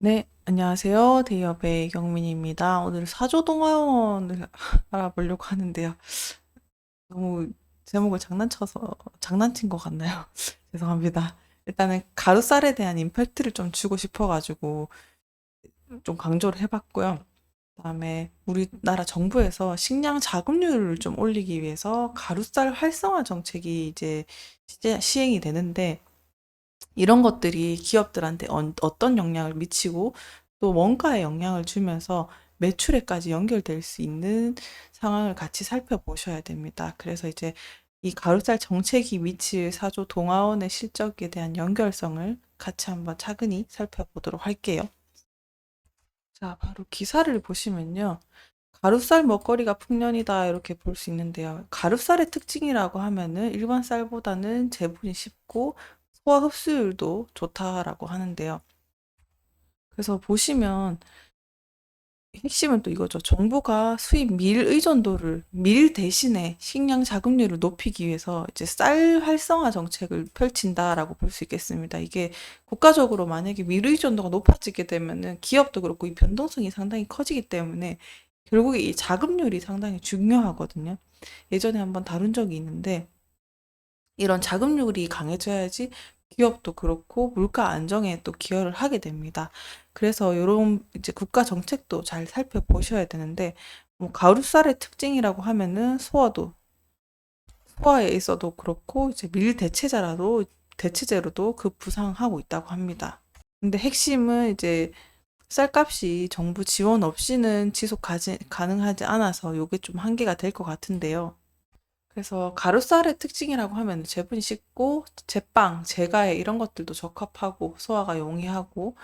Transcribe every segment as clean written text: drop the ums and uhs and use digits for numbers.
네, 안녕하세요. 대기업의 이경민입니다. 오늘 사조동화원을 알아보려고 하는데요. 너무 제목을 장난친 것 같나요? 죄송합니다. 일단은 가루쌀에 대한 임팩트를 좀 주고 싶어가지고 좀 강조를 해봤고요. 그다음에 우리나라 정부에서 식량 자급률을 좀 올리기 위해서 가루쌀 활성화 정책이 이제 시행이 되는데 이런 것들이 기업들한테 어떤 영향을 미치고 또 원가에 영향을 주면서 매출에까지 연결될 수 있는 상황을 같이 살펴보셔야 됩니다. 그래서 이제 이 가루살 정책이 미칠 사조 동아원의 실적에 대한 연결성을 같이 한번 차근히 살펴보도록 할게요. 자, 바로 기사를 보시면요. 가루쌀 먹거리가 풍년이다 이렇게 볼 수 있는데요. 가루쌀의 특징이라고 하면은 일반 쌀보다는 제분이 쉽고 소화 흡수율도 좋다라고 하는데요. 그래서 보시면 핵심은 또 이거죠. 정부가 수입 밀 대신에 식량 자급률을 높이기 위해서 이제 쌀 활성화 정책을 펼친다라고 볼 수 있겠습니다. 이게 국가적으로 만약에 밀 의존도가 높아지게 되면은 기업도 그렇고 이 변동성이 상당히 커지기 때문에 결국에 이 자급률이 상당히 중요하거든요. 예전에 한번 다룬 적이 있는데 이런 자금률이 강해져야지 기업도 그렇고 물가 안정에 또 기여를 하게 됩니다. 그래서 이런 이제 국가 정책도 잘 살펴보셔야 되는데 뭐 가루쌀의 특징이라고 하면은 소화에 있어도 그렇고 이제 밀 대체제로도 급부상하고 있다고 합니다. 근데 핵심은 이제 쌀값이 정부 지원 없이는 가능하지 않아서 요게 좀 한계가 될 것 같은데요. 그래서 가루쌀의 특징이라고 하면 제분이 쉽고 제빵, 제과에 이런 것들도 적합하고 소화가 용이하고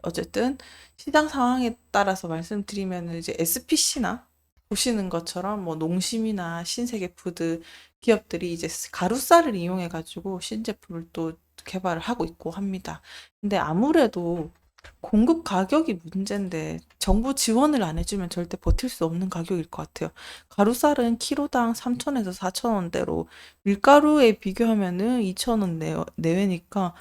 어쨌든 시장 상황에 따라서 말씀드리면 이제 SPC나 보시는 것처럼 뭐 농심이나 신세계푸드 기업들이 이제 가루쌀을 이용해 가지고 신제품을 또 개발을 하고 있고 합니다. 근데 아무래도 공급 가격이 문제인데 정부 지원을 안 해주면 절대 버틸 수 없는 가격일 것 같아요. 가루쌀은 키로당 3천에서 4천 원대로 밀가루에 비교하면은 2천 원 내외니까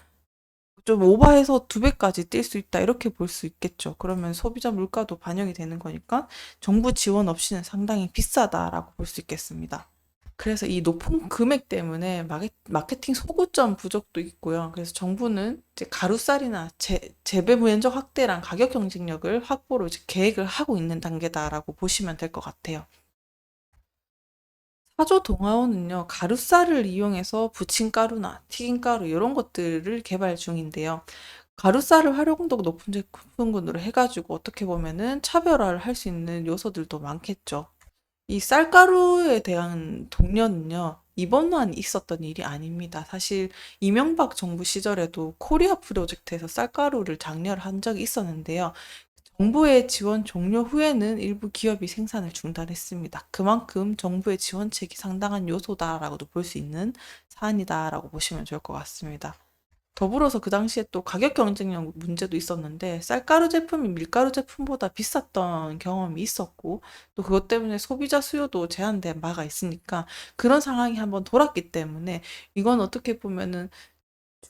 좀 오버해서 두 배까지 뛸 수 있다 이렇게 볼 수 있겠죠. 그러면 소비자 물가도 반영이 되는 거니까 정부 지원 없이는 상당히 비싸다라고 볼 수 있겠습니다. 그래서 이 높은 금액 때문에 마케팅 소구점 부족도 있고요. 그래서 정부는 이제 가루쌀이나 재배 면적 확대랑 가격 경쟁력을 확보로 이제 계획을 하고 있는 단계다라고 보시면 될 것 같아요. 사조 동아원은요, 가루쌀을 이용해서 부침가루나 튀김가루 이런 것들을 개발 중인데요. 가루쌀을 활용도가 높은 제품군으로 해가지고 어떻게 보면은 차별화를 할 수 있는 요소들도 많겠죠. 이 쌀가루에 대한 독려는요, 이번만 있었던 일이 아닙니다. 사실 이명박 정부 시절에도 코리아 프로젝트에서 쌀가루를 장려한 적이 있었는데요. 정부의 지원 종료 후에는 일부 기업이 생산을 중단했습니다. 그만큼 정부의 지원책이 상당한 요소다라고도 볼 수 있는 사안이다라고 보시면 좋을 것 같습니다. 더불어서 그 당시에 또 가격 경쟁력 문제도 있었는데 쌀가루 제품이 밀가루 제품보다 비쌌던 경험이 있었고 또 그것 때문에 소비자 수요도 제한된 바가 있으니까 그런 상황이 한번 돌았기 때문에 이건 어떻게 보면은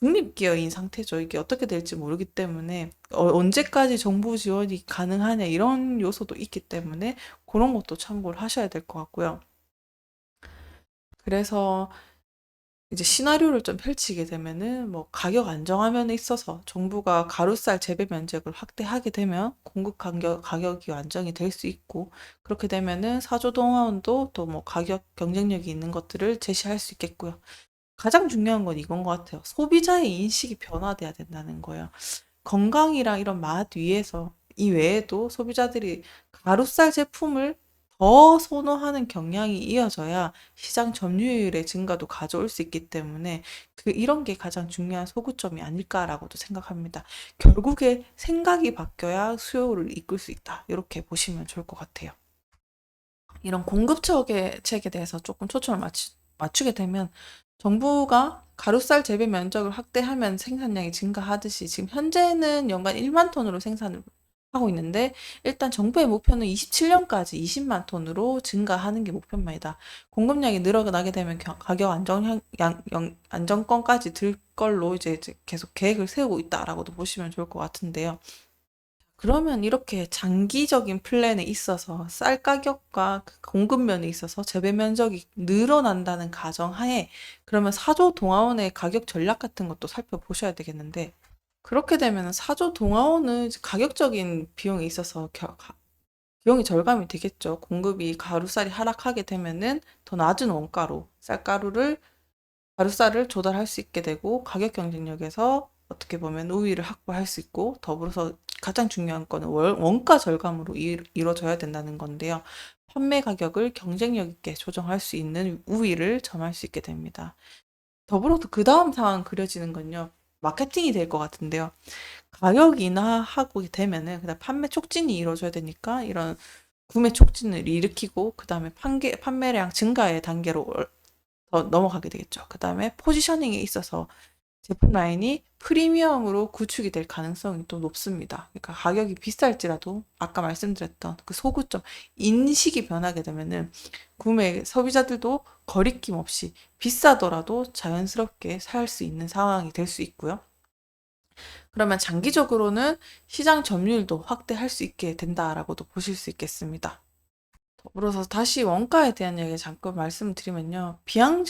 중립기업인 상태죠. 이게 어떻게 될지 모르기 때문에 언제까지 정부 지원이 가능하냐 이런 요소도 있기 때문에 그런 것도 참고를 하셔야 될 것 같고요. 그래서 이제 시나리오를 좀 펼치게 되면은 뭐 가격 안정화면에 있어서 정부가 가루쌀 재배 면적을 확대하게 되면 가격이 안정이 될 수 있고 그렇게 되면은 사조동화원도 또 뭐 가격 경쟁력이 있는 것들을 제시할 수 있겠고요. 가장 중요한 건 이건 것 같아요. 소비자의 인식이 변화돼야 된다는 거예요. 건강이랑 이런 맛 위에서 이 외에도 소비자들이 가루쌀 제품을 더 선호하는 경향이 이어져야 시장 점유율의 증가도 가져올 수 있기 때문에 이런 게 가장 중요한 소구점이 아닐까라고도 생각합니다. 결국에 생각이 바뀌어야 수요를 이끌 수 있다. 이렇게 보시면 좋을 것 같아요. 이런 책에 대해서 조금 맞추게 되면 정부가 가루쌀 재배 면적을 확대하면 생산량이 증가하듯이 지금 현재는 연간 1만 톤으로 생산을 하고 있는데 일단 정부의 목표는 27년까지 20만 톤으로 증가하는 게 목표입니다. 공급량이 늘어나게 되면 가격 안정권까지 들 걸로 이제 계속 계획을 세우고 있다라고도 보시면 좋을 것 같은데요. 그러면 이렇게 장기적인 플랜에 있어서 쌀 가격과 그 공급면에 있어서 재배 면적이 늘어난다는 가정하에 그러면 사조 동화원의 가격 전략 같은 것도 살펴보셔야 되겠는데 그렇게 되면 사조 동화원은 이제 가격적인 비용에 있어서 비용이 절감이 되겠죠. 공급이 가루쌀이 하락하게 되면은 더 낮은 원가로 쌀가루를 가루쌀을 조달할 수 있게 되고 가격 경쟁력에서 어떻게 보면 우위를 확보할 수 있고 더불어서 가장 중요한 거는 원가 절감으로 이루어져야 된다는 건데요. 판매 가격을 경쟁력 있게 조정할 수 있는 우위를 점할 수 있게 됩니다. 더불어서 그 다음 상황 그려지는 건요. 마케팅이 될 것 같은데요. 가격 인하하고 되면은 그다음 판매 촉진이 이루어져야 되니까 이런 구매 촉진을 일으키고 그다음에 판매량 증가의 단계로 더 넘어가게 되겠죠. 그다음에 포지셔닝에 있어서 제품 라인이 프리미엄으로 구축이 될 가능성이 또 높습니다. 그러니까 가격이 비쌀지라도 아까 말씀드렸던 그 소구점 인식이 변하게 되면은 구매 소비자들도 거리낌 없이 비싸더라도 자연스럽게 살 수 있는 상황이 될 수 있고요. 그러면 장기적으로는 시장 점유율도 확대할 수 있게 된다라고도 보실 수 있겠습니다. 더불어서 다시 원가에 대한 이야기 잠깐 말씀드리면요. 비용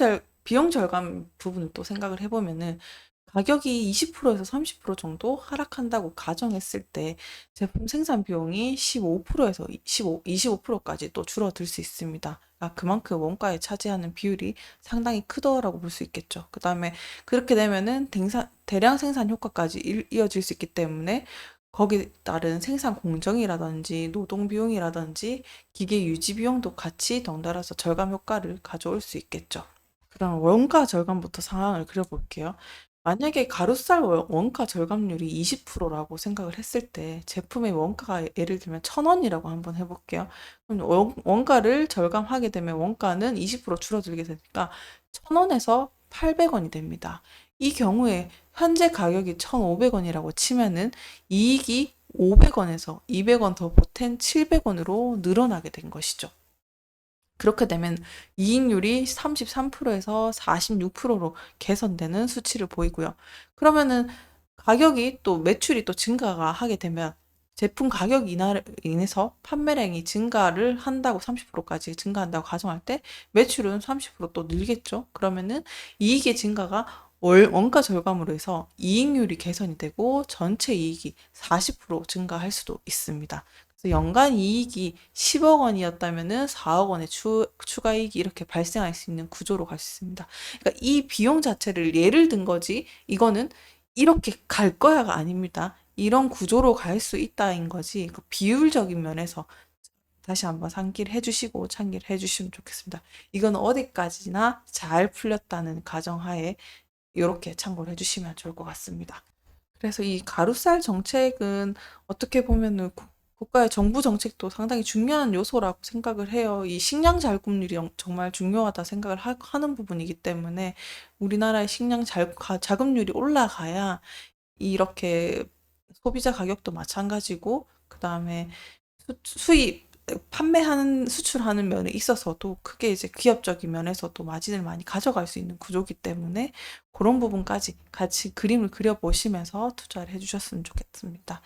절감 부분을 또 생각을 해보면은 가격이 20%에서 30% 정도 하락한다고 가정했을 때 제품 생산 비용이 15%에서 25%까지 또 줄어들 수 있습니다. 그만큼 원가에 차지하는 비율이 상당히 크더라고 볼 수 있겠죠. 그 다음에 그렇게 되면은 대량 생산 효과까지 이어질 수 있기 때문에 거기에 따른 생산 공정이라든지 노동 비용이라든지 기계 유지 비용도 같이 덩달아서 절감 효과를 가져올 수 있겠죠. 그럼 원가 절감부터 상황을 그려볼게요. 만약에 가루쌀 원가 절감률이 20%라고 생각을 했을 때 제품의 원가가 예를 들면 1,000원이라고 한번 해볼게요. 그럼 원가를 절감하게 되면 원가는 20% 줄어들게 되니까 1,000원에서 800원이 됩니다. 이 경우에 현재 가격이 1,500원이라고 치면은 이익이 500원에서 200원 더 보탠 700원으로 늘어나게 된 것이죠. 그렇게 되면 이익률이 33%에서 46%로 개선되는 수치를 보이고요. 그러면은 가격이 또 매출이 또 증가가 하게 되면 제품 가격 인하로 인해서 판매량이 증가를 한다고 30%까지 증가한다고 가정할 때 매출은 30%또 늘겠죠. 그러면은 이익의 증가가 원가 절감으로 해서 이익률이 개선이 되고 전체 이익이 40% 증가할 수도 있습니다. 그래서 연간 이익이 10억 원이었다면은 4억 원의 추가 이익이 이렇게 발생할 수 있는 구조로 갈 수 있습니다. 그러니까 이 비용 자체를 예를 든 거지, 이거는 이렇게 갈 거야가 아닙니다. 이런 구조로 갈 수 있다인 거지, 그 비율적인 면에서 다시 한번 상기를 해주시고 참기를 해주시면 좋겠습니다. 이건 어디까지나 잘 풀렸다는 가정하에 이렇게 참고를 해주시면 좋을 것 같습니다. 그래서 이 가루쌀 정책은 어떻게 보면은 국가의 정부 정책도 상당히 중요한 요소라고 생각을 해요. 이 식량 자급률이 정말 중요하다 생각을 하는 부분이기 때문에 우리나라의 자급률이 올라가야 이렇게 소비자 가격도 마찬가지고 그다음에 수입 수출하는 면에 있어서도 크게 이제 기업적인 면에서도 마진을 많이 가져갈 수 있는 구조기 때문에 그런 부분까지 같이 그림을 그려보시면서 투자를 해주셨으면 좋겠습니다.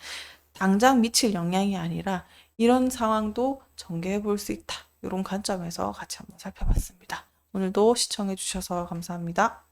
당장 미칠 영향이 아니라 이런 상황도 전개해 볼 수 있다. 이런 관점에서 같이 한번 살펴봤습니다. 오늘도 시청해 주셔서 감사합니다.